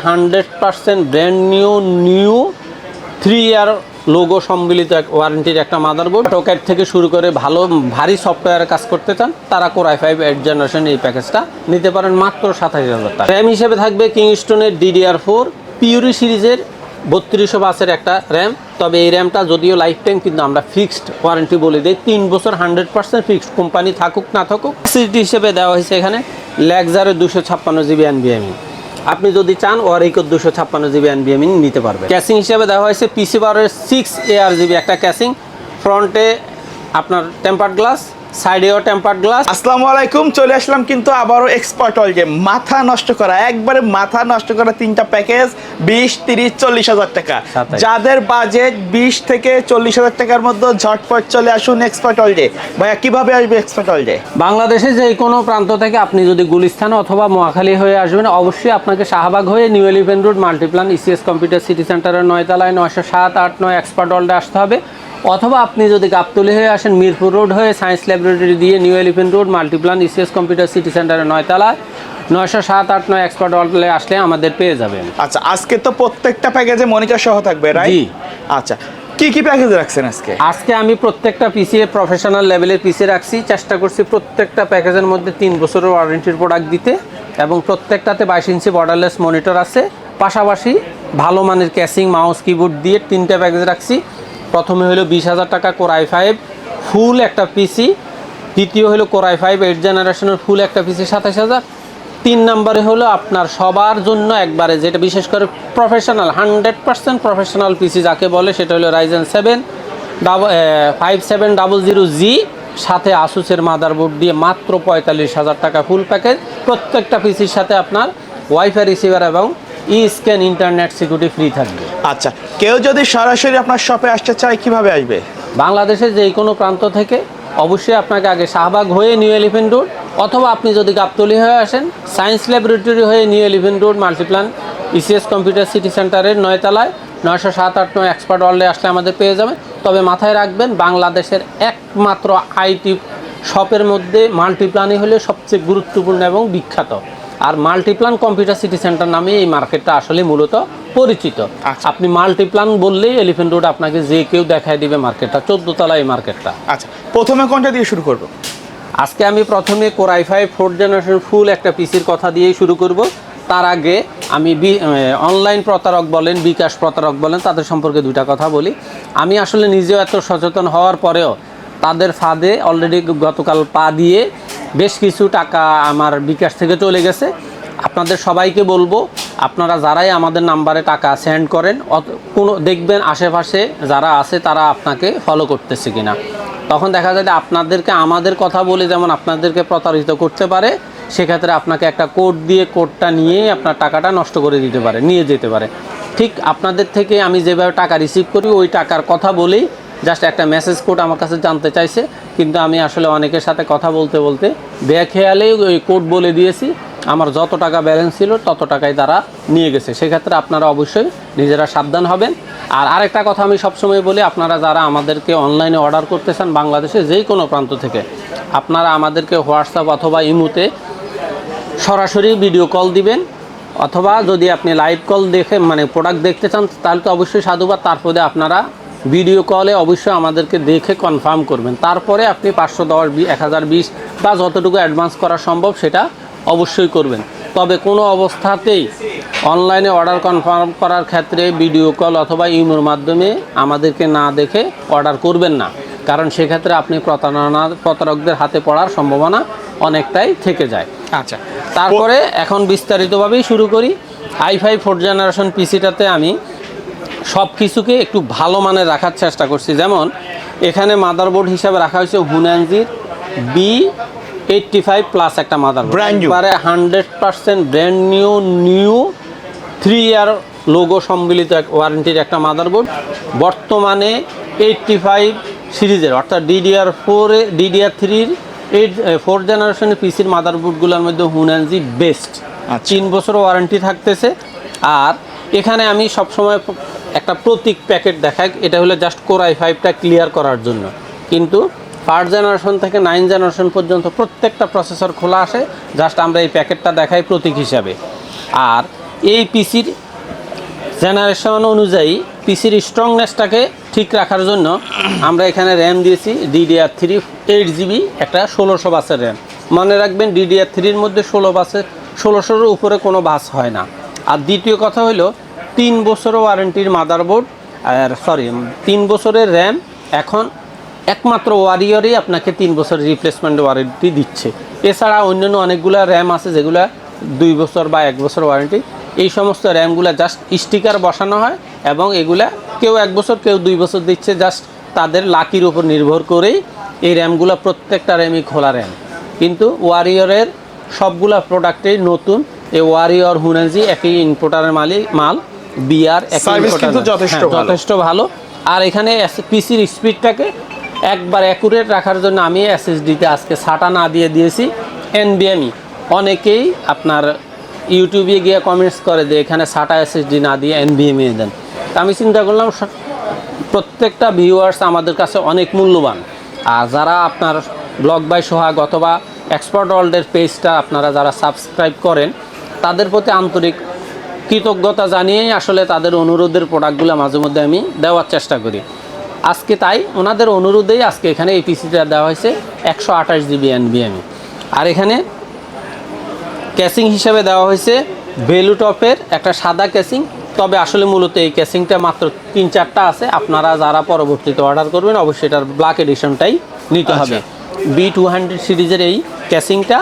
100% brand new 3 ইয়ার logo সম্মিলিত ওয়ারেন্টির একটা motherboard. AutoCAD থেকে শুরু করে ভারী সফটওয়্যারে কাজ করতে চান তারা কোর i5 8th জেনারেশন এই প্যাকেজটা নিতে পারেন মাত্র 27,000 টাকা। র্যাম হিসেবে থাকবে কিংস্টনের DDR4 পিউরি সিরিজের 3200 বাসের একটা র্যাম। তবে এই র্যামটা যদিও লাইফ টাইম, কিন্তু আমরা ফিক্সড ওয়ারেন্টি বলে দিই 3 বছর 100% ফিক্সড, কোম্পানি থাকুক না থাকুক। সিটি হিসেবে দেওয়া হয়েছে এখানে ল্যাক্সারের 256GB NVMe। আপনি যদি চান ওয়ারিকোর 256GB NVMe নিতে পারবেন। ক্যাসিং হিসেবে দেওয়া হয়েছে পিসি বারের 6ARGB একটা ক্যাসিং, ফ্রন্টে আপনার টেম্পার্ড গ্লাস, সাইডেও টেম্পার্ড গ্লাস। আসসালামু আলাইকুম, চলে আসলাম কিন্তু আবারও এক্সপার্ট ওয়ার্ল্ডে। মাথা নষ্ট করা, একবারে মাথা নষ্ট করা তিনটা প্যাকেজ 20, 30, 40,000 টাকা। যাদের বাজেট 20 থেকে 40,000 টাকার মধ্যে ঝটপট চলে আসুন এক্সপার্ট ওয়ার্ল্ডে। ভাইয়া কিভাবে আসবে এক্সপার্ট ওয়ার্ল্ডে? বাংলাদেশে যে কোনো প্রান্ত থেকে আপনি যদি গুলিস্তান অথবা মহাখালী হয়ে আসবেন, অবশ্যই আপনাকে শাহবাগ হয়ে new elephant road Multiplan ECS computer city সেন্টারের 9 তলায় 907, 8, 9 এক্সপার্ট ওয়ার্ল্ডে আসতে হবে। অথবা আপনি যদি গাবতলী হয়ে আসেন, মিরপুর রোড হয়ে সায়েন্স ল্যাবরেটরি দিয়ে new elephant road Multiplan ECS computer city সেন্টারের 9 তলায় 907, 8, 9 এক্সপার্ট ওয়ার্ল্ডে আসলে আমাদের পেয়ে যাবেন। আচ্ছা, আজকে তো প্রত্যেকটা প্যাকেজে মনিটর সহ থাকবে, রাইট? জি। আচ্ছা, কি প্যাকেজ রাখছেন আজকে? আজকে আমি প্রত্যেকটা পিসি প্রফেশনাল লেভেলের পিসি রাখছি। চেষ্টা করছি প্রত্যেকটা প্যাকেজের মধ্যে 3 বছরের ওয়ারেন্টির প্রোডাক্ট দিতে, এবং প্রত্যেকটাতে 22 ইঞ্চি বর্ডারলেস মনিটর আছে। পাশাপাশি ভালো মানের ক্যাসিং, মাউস, কিবোর্ড দিয়ে 3টা প্যাকেজ রাখছি। প্রথমে হলো 20,000 টাকা কোর i5 ফুল একটা পিসি, দ্বিতীয় হলো কোর i5 8th জেনারেশনের ফুল একটা পিসি 27,000। 3 নম্বরে হলো আপনার সবার জন্য একবারে যেটা বিশেষ করে প্রফেশনাল 100% প্রফেশনাল পিসি যাকে বলে, সেটা হলো Ryzen 7 5700G, সাথে আসুসের মাদারবোর্ড দিয়ে মাত্র 45,000 টাকা ফুল প্যাকেজ। প্রত্যেকটা পিসির সাথে আপনার ওয়াইফাই রিসিভার এবং স্ক্যান ইন্টারনেট সিকিউরিটি ফ্রি থাকবে। আচ্ছা, কেউ যদি সরাসরি আপনার শপে আসতে চায় কিভাবে আসবে? বাংলাদেশের যে কোনো প্রান্ত থেকে অবশ্যই আপনাকে আগে শাহবাগ হয়ে নিউ এলিফ্যান্ট রোড, অথবা আপনি যদি গাবতলী হয়ে আসেন সায়েন্স ল্যাবরেটরি হয়ে new elephant road Multiplan ECS computer city সেন্টারের 9 তলায় 907, 8, 9 এক্সপার্ট ওয়ার্ল্ডে আসলে আমাদের পেয়ে যাবেন। তবে মাথায় রাখবেন, বাংলাদেশের একমাত্র আইটি শপের মধ্যে মাল্টিপ্লানই হলে সবচেয়ে গুরুত্বপূর্ণ এবং বিখ্যাত। আর মাল্টিপ্লান কম্পিউটার সিটি সেন্টার নামে এই মার্কেটটা আসলে মূলত পরিচিত। আপনি মাল্টিপ্লান বললেই এলিফ্যান্ট রোড আপনাকে যে কেউ দেখায় দিবে মার্কেটটা, 14 তলা এই মার্কেটটা। আচ্ছা, প্রথমে কোনটা দিয়ে শুরু করব? আজকে আমি প্রথমে কোর i5 4th জেনারেশন ফুল একটা পিসির কথা দিয়েই শুরু করব। তার আগে আমি অনলাইন প্রতারক বলেন, বিকাশ প্রতারক বলেন, তাদের সম্পর্কে 2টা কথা বলি। আমি আসলে নিজেও এত সচেতন হওয়ার পরেও তাদের ফাঁদে অলরেডি গতকাল পা দিয়ে বেশ কিছু টাকা আমার বিকাশ থেকে চলে গেছে। আপনাদের সবাইকে বলবো, আপনারা যারাই আমাদের নাম্বারে টাকা সেন্ড করেন, কোনো দেখবেন আশেপাশে যারা আছে তারা আপনাকে ফলো করতেছে কিনা। তখন দেখা যায় যে আপনাদেরকে আমাদের কথা বলে যেমন আপনাদেরকে প্রতারিত করতে পারে, সেক্ষেত্রে আপনাকে একটা কোড দিয়ে কোডটা নিয়ে আপনার টাকাটা নষ্ট করে দিতে পারে, নিয়ে যেতে পারে। ঠিক আপনাদের থেকে আমি যেভাবে টাকা রিসিভ করি ওই টাকার কথা বলেই জাস্ট একটা মেসেজ কোড আমার কাছে জানতে চাইছে, কিন্তু আমি আসলে অনেকের সাথে কথা বলতে বলতে বেখেয়ালেই ওই কোড বলে দিয়েছি। আমার যত টাকা ব্যালেন্স ছিল তত টাকাই তারা নিয়ে গেছে। সেক্ষেত্রে আপনারা অবশ্যই নিজেরা সাবধান হবেন। আর আরেকটা কথা আমি সবসময় বলি, আপনারা যারা আমাদেরকে অনলাইনে অর্ডার করতে চান বাংলাদেশে যে কোনো প্রান্ত থেকে, আপনারা আমাদেরকে হোয়াটসঅ্যাপ অথবা ইমোতে সরাসরি ভিডিও কল দিবেন, অথবা যদি আপনি লাইভ কল দেখে প্রোডাক্ট দেখতে চান তাহলে তো অবশ্যই সাধুবাদ। তারপরে আপনারা ভিডিও কলে অবশ্যই আমাদেরকে দেখে কনফার্ম করবেন, তারপরে আপনি 510, 1020 বা যতটুকু অ্যাডভান্স করা সম্ভব সেটা অবশ্যই করবেন। তবে কোনো অবস্থাতেই অনলাইনে অর্ডার কনফার্ম করার ক্ষেত্রে ভিডিও কল অথবা ইমোর মাধ্যমে আমাদেরকে না দেখে অর্ডার করবেন না, কারণ সেক্ষেত্রে আপনি প্রতারকদের হাতে পড়ার সম্ভাবনা অনেকটাই থেকে যায়। আচ্ছা, তারপরে এখন বিস্তারিতভাবেই শুরু করি। i5 4th জেনারেশন পিসিটাতে আমি সব কিছুকে একটু ভালো মানের রাখার চেষ্টা করছি। যেমন এখানে মাদারবোর্ড হিসাবে রাখা হয়েছে হুনানজির B85 প্লাস একটা মাদারবোর্ড, একবারে 100% ব্র্যান্ড নিউ 3 ইয়ার লোগো সম্মিলিত ওয়ারেন্টির একটা মাদারবোর্ড। বর্তমানে 85 সিরিজের অর্থাৎ DDR3 4th জেনারেশনের পিসির মাদারবোর্ডগুলোর মধ্যে হুনানজি বেস্ট। 3 বছর ওয়ারেন্টি থাকতেছে। আর এখানে আমি সবসময় একটা প্রতীক প্যাকেট দেখাই, এটা হলো জাস্ট কোর i5টা ক্লিয়ার করার জন্য। কিন্তু 1st জেনারেশন থেকে 9th জেনারেশন পর্যন্ত প্রত্যেকটা প্রসেসর খোলা আসে, জাস্ট আমরা এই প্যাকেটটা দেখাই প্রতীক হিসাবে। আর এই পিসির জেনারেশন অনুযায়ী পিসির স্ট্রংনেসটাকে ঠিক রাখার জন্য আমরা এখানে র্যাম দিয়েছি DDR3 8GB, একটা 1600 বাসের র্যাম। মনে রাখবেন DDR3-র মধ্যে 1600-র উপরে কোনো বাস হয় না। আর দ্বিতীয় কথা হলো 3 বছর ওয়ারেন্টির মাদারবোর্ড, আর 3 বছরের র্যাম। এখন একমাত্র ওয়ারিয়রই আপনাকে 3 বছরের রিপ্লেসমেন্ট ওয়ারেন্টি দিচ্ছে। এছাড়া অন্যান্য অনেকগুলো র্যাম আছে যেগুলো 2 বছর বা 1 বছর ওয়ারেন্টি। এই সমস্ত র্যামগুলো জাস্ট স্টিকার বসানো হয় এবং এগুলা কেউ 1 বছর কেউ 2 বছর দিচ্ছে, জাস্ট তাদের লাকির উপর নির্ভর করেই এই র্যামগুলো, প্রত্যেকটা র্যামই খোলা র্যাম। কিন্তু ওয়ারিয়রের সবগুলা প্রোডাক্টেই নতুন। এই ওয়ারিয়র হুনাজি একই ইম্পোর্টারের মাল, বিআর যথেষ্ট ভালো। আর এখানে পিসির স্পিডটাকে একবার অ্যাকুরেট রাখার জন্য আমি SSD-তে আজকে SATA না দিয়েছি NVMe। অনেকেই আপনার ইউটিউবে গিয়ে কমেন্টস করে যে এখানে SATA SSD না দিয়ে NVMe দেন। তা আমি চিন্তা করলাম প্রত্যেকটা ভিউয়ার্স আমাদের কাছে অনেক মূল্যবান। আর যারা আপনার ব্লগ বাই সোহাগ অথবা এক্সপার্ট ওয়ার্ল্ডের পেজটা আপনারা যারা সাবস্ক্রাইব করেন, তাদের প্রতি আন্তরিক কৃতজ্ঞতা জানিয়েই আসলে তাদের অনুরোধের প্রোডাক্টগুলো মাঝে মধ্যে আমি দেওয়ার চেষ্টা করি। আজকে তাই ওনাদের অনুরোধেই আজকে এখানে এই পিসিটা দেওয়া হয়েছে 128GB NVMe। আর এখানে ক্যাসিং হিসাবে দেওয়া হয়েছে ভেলুটপের একটা সাদা ক্যাসিং। তবে আসলে মূলত এই ক্যাসিংটা মাত্র 3-4টা আছে। আপনারা যারা পরবর্তীতে অর্ডার করবেন অবশ্যই এটার ব্ল্যাক এডিশনটাই নিতে হবে। B200 সিরিজের এই ক্যাসিংটা।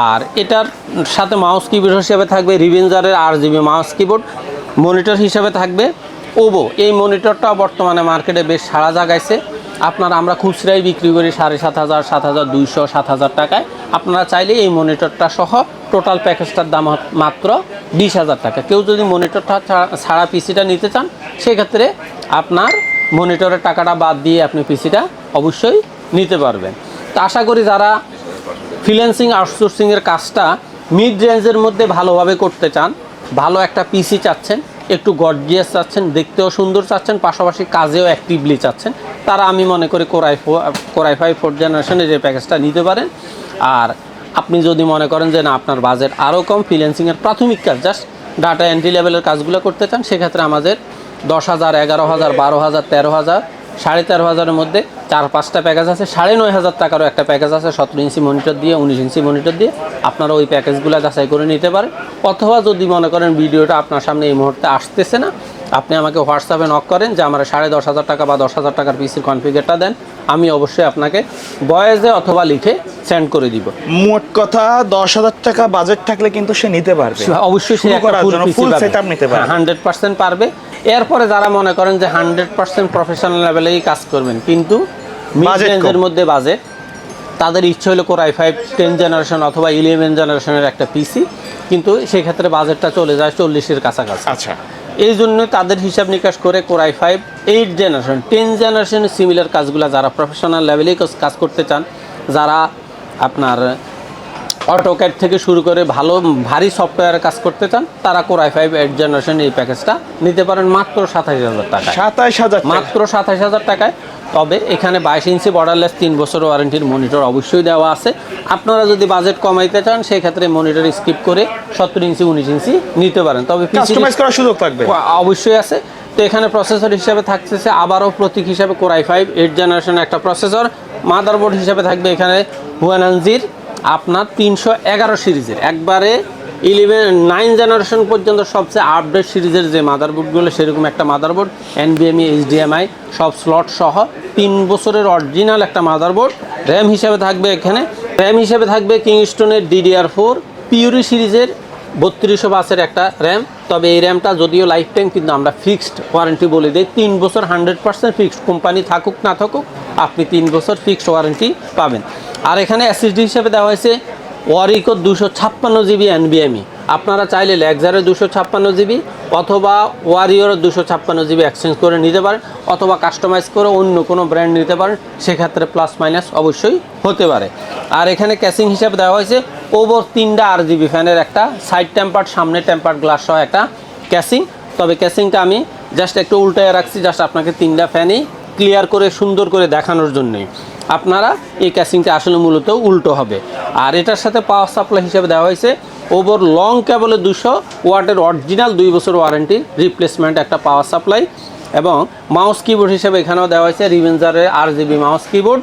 আর এটার সাথে মাউস কিবোর্ড হিসেবে থাকবে রিভেঞ্জারের RGB মাউস কিবোর্ড। মনিটর হিসেবে থাকবে ওভো। এই মনিটরটাও বর্তমানে মার্কেটে বেশ সাড়া জাগাইছে। আমরা খুচরাই বিক্রি করি 7,500, 7,200, 7,000 টাকায়। আপনারা চাইলে এই মনিটরটা সহ টোটাল প্যাকেজটার দাম মাত্র 20,000 টাকা। কেউ যদি মনিটরটা ছাড়া পিসিটা নিতে চান, সেক্ষেত্রে আপনার মনিটরের টাকাটা বাদ দিয়ে আপনি পিসিটা অবশ্যই নিতে পারবেন। তো আশা করি যারা ফ্রিল্যান্সিং আউটসোর্সিংয়ের কাজটা মিড রেঞ্জের মধ্যে ভালোভাবে করতে চান, ভালো একটা পিসি চাচ্ছেন, একটু গর্জিয়াস চাচ্ছেন, দেখতেও সুন্দর চাচ্ছেন, পাশাপাশি কাজেও অ্যাক্টিভলি চাচ্ছেন, তারা আমি মনে করি কোরাই 5 4th জেনারেশনের যে প্যাকেজটা নিতে পারেন। আর আপনি যদি মনে করেন যে না আপনার বাজেট আরও কম, ফ্রিল্যান্সিংয়ের প্রাথমিক কাজ জাস্ট ডাটা এন্ট্রি লেভেলের কাজগুলো করতে চান, সেক্ষেত্রে আমাদের 10,000, 11,000, 12,000, 13,000, 13,500-এর মধ্যে 4-5টা প্যাকেজ আছে। 9,500 টাকারও একটা প্যাকেজ আছে 17 ইঞ্চি মনিটর দিয়ে, 19 ইঞ্চি মনিটর দিয়ে। আপনারা ওই প্যাকেজগুলো যাচাই করে নিতে পারেন। অথবা যদি মনে করেন ভিডিওটা আপনার সামনে এই মুহূর্তে আসতেছে না, আপনি আমাকে হোয়াটসঅ্যাপে নক করেন যে আমার 10,500 টাকা বা 10,000 টাকার পিসির কনফিগারটা দেন, আমি অবশ্যই আপনাকে ভয়েসে অথবা লিখে সেন্ড করে দিব। মোট কথা 10,000 টাকা বাজেট থাকলে কিন্তু সে নিতে পারবে, অবশ্যই সে একটা ফুল সেটআপ নিতে পারবে, 100% পারবে। এরপরে যারা মনে করেন যে 100% প্রফেশনাল লেভেলেই কাজ করবেন কিন্তু মিড রেঞ্জের মধ্যে বাজেট, তাদের ইচ্ছে হলো কোরাই 5 10 জেনারেশন অথবা 11 জেনারেশনের একটা পিসি, কিন্তু সেক্ষেত্রে বাজেটটা চলে যায় 40-এর কাছাকাছি। আচ্ছা, এই জন্য তাদের হিসাব নিকাশ করে কোরাই 5 8 জেনারেশন 10 জেনারেশনের সিমিলার কাজগুলো যারা প্রফেশনাল লেভেলেই কাজ করতে চান, যারা আপনার অটোক্যাড থেকে শুরু করে ভারী সফটওয়্যারে কাজ করতে চান, তারা কোরাই 5 8 জেনারেশন এই প্যাকেজটা নিতে পারেন মাত্র 27,000 টাকায়। 27,000 মাত্র 27,000 টাকায়। তবে এখানে 22 ইঞ্চি বর্ডারলেস 3 বছর ওয়ারেন্টির মনিটর অবশ্যই দেওয়া আছে। আপনারা যদি বাজেট কমাইতে চান সেক্ষেত্রে মনিটর স্কিপ করে 17 ইঞ্চি 19 ইঞ্চি নিতে পারেন। তবে কাস্টমাইজ করার সুযোগ থাকবে অবশ্যই আছে। তো এখানে প্রসেসর হিসাবে থাকতেছে আবারও প্রতীক হিসাবে কোরাই 5 8 জেনারেশন একটা প্রসেসর। মাদারবোর্ড হিসাবে থাকবে এখানে হুয়ানানজির আপনার 311 সিরিজের, একবারে 9 জেনারেশন পর্যন্ত সবচেয়ে আপডেট সিরিজের যে মাদারবোর্ডগুলো সেরকম একটা মাদারবোর্ড, NVMe HDMI সব স্লট সহ 3 বছরের অরিজিনাল একটা মাদারবোর্ড। র্যাম হিসাবে থাকবে কিংস্টনের DDR4 পিউরি সিরিজের 3200 বাসের একটা র্যাম। তবে এই র্যামটা যদিও লাইফ টাইম, কিন্তু আমরা ফিক্সড ওয়ারেন্টি বলে দিই 3 বছর 100% ফিক্সড, কোম্পানি থাকুক না থাকুক আপনি 3 বছর ফিক্সড ওয়ারেন্টি পাবেন। আর এখানে SSD হিসেবে দেওয়া হয়েছে ওয়ারিকো 256GB NVMe। আপনারা চাইলে লেক্সারের 256GB অথবা ওয়ারিওর 256GB এক্সচেঞ্জ করে নিতে পারেন, অথবা কাস্টমাইজ করে অন্য কোনো ব্র্যান্ড নিতে পারেন, সেক্ষেত্রে প্লাস মাইনাস অবশ্যই হতে পারে। আর এখানে ক্যাসিং হিসাবে দেওয়া হয়েছে ওভো 3টা RGB ফ্যানের একটা সাইড টেম্পার্ড, সামনে টেম্পার্ড গ্লাস সহ একটা ক্যাসিং। তবে ক্যাসিংটা আমি জাস্ট একটু উল্টায় রাখছি, জাস্ট আপনাকে 3টা ফ্যানই ক্লিয়ার করে সুন্দর করে দেখানোর জন্যই। আপনারা এই ক্যাসিংটা আসলে মূলত উল্টো হবে। আর এটার সাথে পাওয়ার সাপ্লাই হিসেবে দেওয়া হয়েছে ওভার লং কেবলে 200 ওয়াটের অরিজিনাল 2 বছর ওয়ারেন্টি রিপ্লেসমেন্ট একটা পাওয়ার সাপ্লাই, এবং মাউস কিবোর্ড হিসেবে এখানেও দেওয়া হয়েছে রিভেঞ্জারের RGB মাউস কিবোর্ড।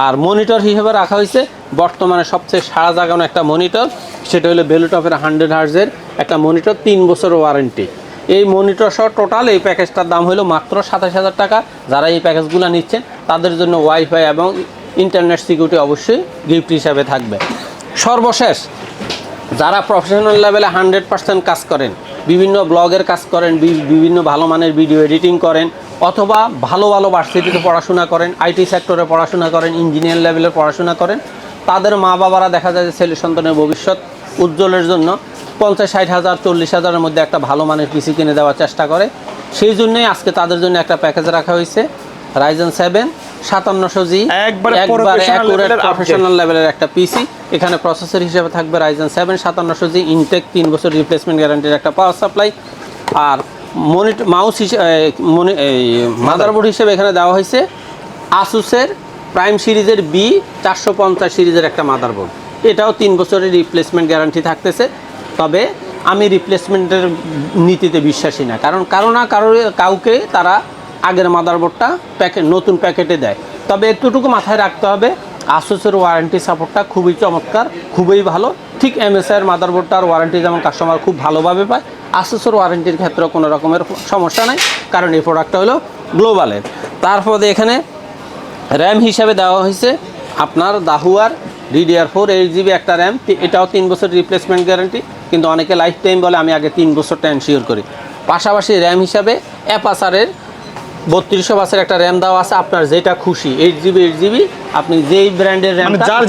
আর মনিটর হিসেবে রাখা হয়েছে বর্তমানে সবচেয়ে সাড়া জাগানো একটা মনিটর, সেটা হলো বেলুটপের 100 হার্জের একটা মনিটর, 3 বছর ওয়ারেন্টি। এই মনিটর সহ টোটাল এই প্যাকেজটার দাম হলো মাত্র 27,000 টাকা। যারা এই প্যাকেজগুলো নিচ্ছেন তাদের জন্য ওয়াইফাই এবং ইন্টারনেট সিকিউরিটি অবশ্যই গিফট হিসাবে থাকবে। সর্বশেষ, যারা প্রফেশনাল লেভেলে 100% কাজ করেন, বিভিন্ন ব্লগের কাজ করেন, বিভিন্ন ভালো মানের ভিডিও এডিটিং করেন, অথবা ভালো ভালো ভার্সিটিতে পড়াশোনা করেন, আইটি সেক্টরে পড়াশোনা করেন, ইঞ্জিনিয়ার লেভেলে পড়াশোনা করেন, তাদের মা বাবারা দেখা যায় যে ছেলে সন্তানের ভবিষ্যৎ উজ্জ্বলের জন্য 50-60 হাজার 40 হাজারের মধ্যে একটা ভালো মানের পিসি কিনে দেওয়ার চেষ্টা করে। সেই জন্যই আজকে তাদের জন্য একটা প্যাকেজ রাখা হয়েছে, Ryzen 7 5700G, একবারে প্রফেশনাল লেভেলের একটা পিসি। এখানে প্রসেসর হিসেবে থাকবে Ryzen 7 5700G ইনটেক 3 বছর রিপ্লেসমেন্ট গ্যারান্টির একটা পাওয়ার সাপ্লাই। আর মাউস মাদারবোর্ড হিসেবে এখানে দেওয়া হয়েছে আসুসের প্রাইম সিরিজের B450 সিরিজের একটা মাদারবোর্ড। এটাও 3 বছরের রিপ্লেসমেন্ট গ্যারান্টি থাকতেছে। তবে আমি রিপ্লেসমেন্টের নীতিতে বিশ্বাসী না, কারণ কাউকে তারা আগের মাদারবোর্ডটা নতুন প্যাকেটে দেয়। তবে এতটুকু মাথায় রাখতে হবে, আসুসের ওয়ারেন্টি সাপোর্টটা খুবই চমৎকার, খুবই ভালো। ঠিক MSIয়ের মাদারবোর্ডটার ওয়ারেন্টি যেমন কাস্টমার খুব ভালোভাবে পায়, আসুসের ওয়ারেন্টির ক্ষেত্রে কোনো রকমের সমস্যা নাই, কারণ এই প্রোডাক্টটা হলো গ্লোবালের। তারপরে এখানে র্যাম হিসাবে দেওয়া হয়েছে আপনার দাহুয়ার DDR4 8GB একটা র্যাম, এটাও 3 বছর রিপ্লেসমেন্ট গ্যারান্টি, কিন্তু অনেকে লাইফ টাইম বলে, আমি আগে 3 বছরটা এনশিওর করি। পাশাপাশি র্যাম হিসাবে অ্যাপাসারের 3200 বাসের একটা র্যাম দেওয়া আছে, আপনার যেটা খুশি 8GB আপনি যেই ব্র্যান্ডের র্যাম, যার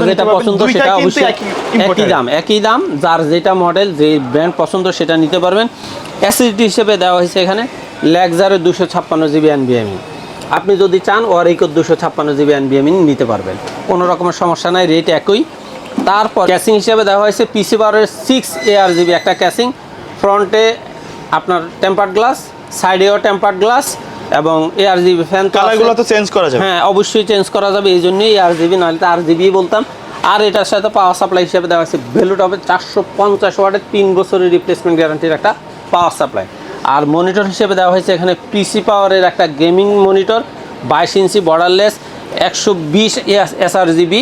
যেটা পছন্দ সেটা অবশ্যই একই দাম, যার যেটা মডেল যেই ব্র্যান্ড পছন্দ সেটা নিতে পারবেন। SSD হিসেবে দেওয়া হয়েছে এখানে ল্যাক্সারের 256GB NVMe, আপনি যদি চান ওয়ারিকোর 256GB NVMe নিতে পারবেন, কোনো রকমের সমস্যা নাই, রেট একই। তারপর ক্যাসিং হিসেবে দেওয়া হয়েছে PC পাওয়ারের 6 ARGB একটা ক্যাসিং, ফ্রন্টে আপনার টেম্পার্ড গ্লাস, সাইডেও টেম্পার্ড গ্লাস, এবং ARGB ফ্যান। কালারগুলো তো চেঞ্জ করা যাবে? হ্যাঁ, অবশ্যই চেঞ্জ করা যাবে, এই জন্যই ARGB, নাহলে তো RGB বলতাম। আর এটার সাথে পাওয়ার সাপ্লাই হিসেবে দেওয়া হয়েছে বেলুটপের 450 ওয়াটের 3 বছরের রিপ্লেসমেন্ট গ্যারান্টির একটা পাওয়ার সাপ্লাই। আর মনিটর হিসেবে দেওয়া হয়েছে এখানে PC পাওয়ারের একটা গেমিং মনিটর 22 ইঞ্চি বর্ডারলেস 120 sRGB,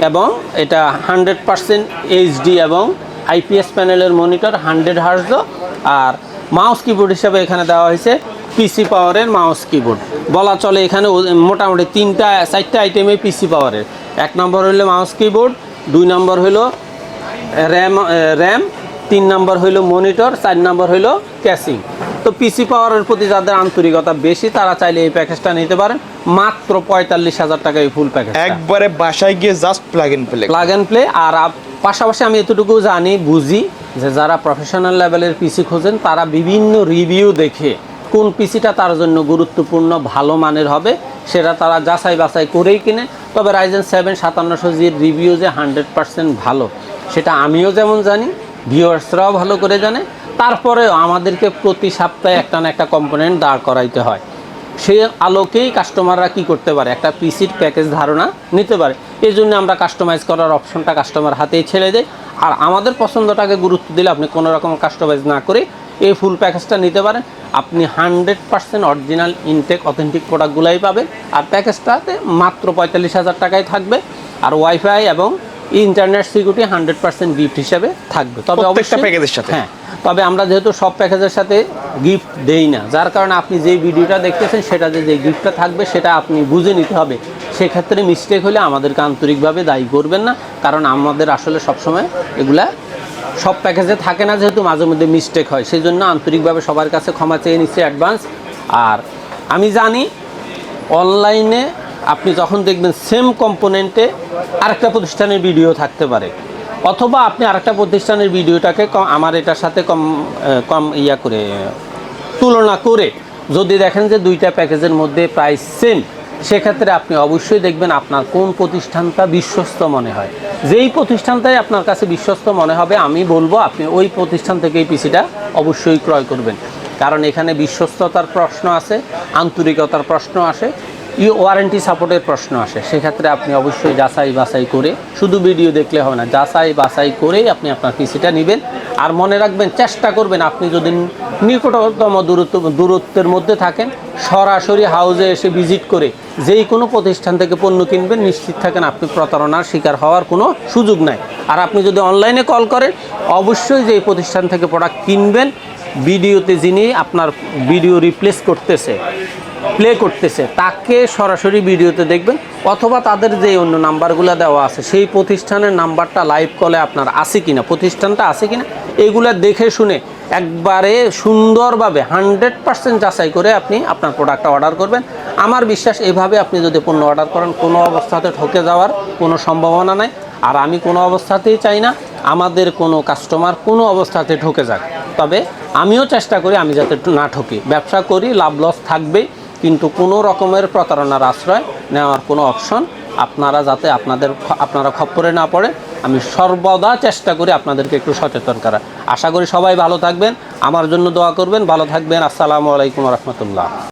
এবং এটা 100% HD এবং IPS প্যানেলের মনিটর, 100 হার্জ। আর মাউস কিবোর্ড হিসেবে এখানে দেওয়া হয়েছে PC পাওয়ারের মাউস কিবোর্ড। বলা চলে এখানে মোটামুটি 4টা আইটেমে PC পাওয়ারের। 1 নম্বর হলো মাউস কিবোর্ড, 2 নম্বর হলো র্যাম, 3 নম্বর হলো মনিটর, 4 নম্বর হলো ক্যাসিং। তো PC পাওয়ারের প্রতি যাদের আন্তরিকতা বেশি তারা চাইলে এই প্যাকেজটা নিতে পারেন, মাত্র 45,000 টাকা এই ফুল প্যাকেজ, একবারে বাসায় গিয়ে জাস্ট প্লাগ এন্ড প্লে। আর পাশাপাশি আমি এতটুকু জানি বুঝি যে যারা প্রফেশনাল লেভেলের পিসি খোঁজেন তারা বিভিন্ন রিভিউ দেখে কোন পিসিটা তার জন্য গুরুত্বপূর্ণ ভালো মানের হবে সেটা তারা যাচাই বাছাই করেই কিনে। তবে Ryzen 7 5700G রিভিউ যে 100% ভালো সেটা আমিও যেমন জানি, ভিউয়ার্সরাও ভালো করে জানে। তারপরেও আমাদেরকে প্রতি সপ্তাহে একটা না একটা কম্পোনেন্ট দাঁড় করাইতে হয়, সেই আলোকেই কাস্টমাররা কি করতে পারে, একটা পিসির প্যাকেজ ধারণা নিতে পারে। এই জন্য আমরা কাস্টমাইজ করার অপশনটা কাস্টমার হাতেই ছেড়ে দেয়। আর আমাদের পছন্দটাকে গুরুত্ব দিলে আপনি কোনো রকম কাস্টমাইজ না করে এই ফুল প্যাকেজটা নিতে পারেন। আপনি 100% অরিজিনাল ইনটেক অথেন্টিক প্রোডাক্টগুলাই পাবেন। আর প্যাকেজটাতে মাত্র 45,000 টাকায় থাকবে। আর ওয়াইফাই এবং ইন্টারনেট সিকিউরিটি 100% গিফট হিসেবে থাকবে। তবে অবশ্যই প্যাকেজের সাথে, হ্যাঁ, তবে আমরা যেহেতু সব প্যাকেজের সাথে গিফট দেই না, যার কারণে আপনি যেই ভিডিওটা দেখতেছেন সেটাতে যে গিফটটা থাকবে সেটা আপনি বুঝে নিতে হবে। সেক্ষেত্রে মিস্টেক হলে আমাদেরকে আন্তরিকভাবে দায়ী করবেন না, কারণ আমাদের আসলে সবসময় এগুলা সব প্যাকেজে থাকে না, যেহেতু মাঝে মধ্যে মিস্টেক হয়, সেই জন্য আন্তরিকভাবে সবার কাছে ক্ষমা চেয়ে নিচ্ছি অ্যাডভান্স। আর আমি জানি অনলাইনে আপনি যখন দেখবেন সেম কম্পোনেন্টে আরেকটা প্রতিষ্ঠানের ভিডিও থাকতে পারে, অথবা আপনি আরেকটা প্রতিষ্ঠানের ভিডিওটাকে আমার এটার সাথে তুলনা করে যদি দেখেন যে দুইটা প্যাকেজের মধ্যে প্রাইস সেম, সেক্ষেত্রে আপনি অবশ্যই দেখবেন আপনার কোন প্রতিষ্ঠানটা বিশ্বস্ত মনে হয়। যেই প্রতিষ্ঠানটাই আপনার কাছে বিশ্বস্ত মনে হবে আমি বলবো আপনি ওই প্রতিষ্ঠান থেকে এই পিসিটা অবশ্যই ক্রয় করবেন, কারণ এখানে বিশ্বস্ততার প্রশ্ন আছে, আন্তরিকতার প্রশ্ন আসে। ওয়ারেন্টি সাপোর্টের প্রশ্ন আসে, সেক্ষেত্রে আপনি অবশ্যই যাচাই বাছাই করে, শুধু ভিডিও দেখলে হবে না, যাচাই বাছাই করেই আপনি আপনার পিসিটা নেবেন। আর মনে রাখবেন, চেষ্টা করবেন আপনি যদি নিকটতম দূরত্বের মধ্যে থাকেন, সরাসরি হাউজে এসে ভিজিট করে যেই কোনো প্রতিষ্ঠান থেকে পণ্য কিনবেন, নিশ্চিত থাকেন আপনি প্রতারণার শিকার হওয়ার কোনো সুযোগ নাই। আর আপনি যদি অনলাইনে কল করেন, অবশ্যই যেই প্রতিষ্ঠান থেকে প্রোডাক্ট কিনবেন, ভিডিওতে যিনি আপনার ভিডিও রিপ্লেস করতেছে, প্লে করতেছে, তাকে সরাসরি ভিডিওতে দেখবেন, অথবা তাদের যে অন্য নাম্বারগুলো দেওয়া আছে সেই প্রতিষ্ঠানের নাম্বারটা লাইভ কলে আপনার আছে কিনা, প্রতিষ্ঠানটা আছে কিনা, এগুলো দেখে শুনে একবারে সুন্দরভাবে 100% যাচাই করে আপনি আপনার প্রোডাক্টটা অর্ডার করবেন। আমার বিশ্বাস এইভাবে আপনি যদি পণ্য অর্ডার করেন, কোনো অবস্থাতে ঠকে যাওয়ার কোনো সম্ভাবনা নাই। আর আমি কোনো অবস্থাতেই চাই না আমাদের কোনো কাস্টমার কোনো অবস্থাতে ঠকে যাক। তবে আমিও চেষ্টা করি আমি যাতে না ঠকি, ব্যবসা করি, লাভ লস থাকবেই, কিন্তু কোনো রকমের প্রতারণার আশ্রয় নেওয়ার কোনো অপশন আপনারা যাতে আপনারা খপ্পরে না পড়ে, আমি সর্বদা চেষ্টা করি আপনাদেরকে একটু সচেতন করার। আশা করি সবাই ভালো থাকবেন, আমার জন্য দোয়া করবেন, ভালো থাকবেন। আসসালামু আলাইকুম রহমতুল্লাহ।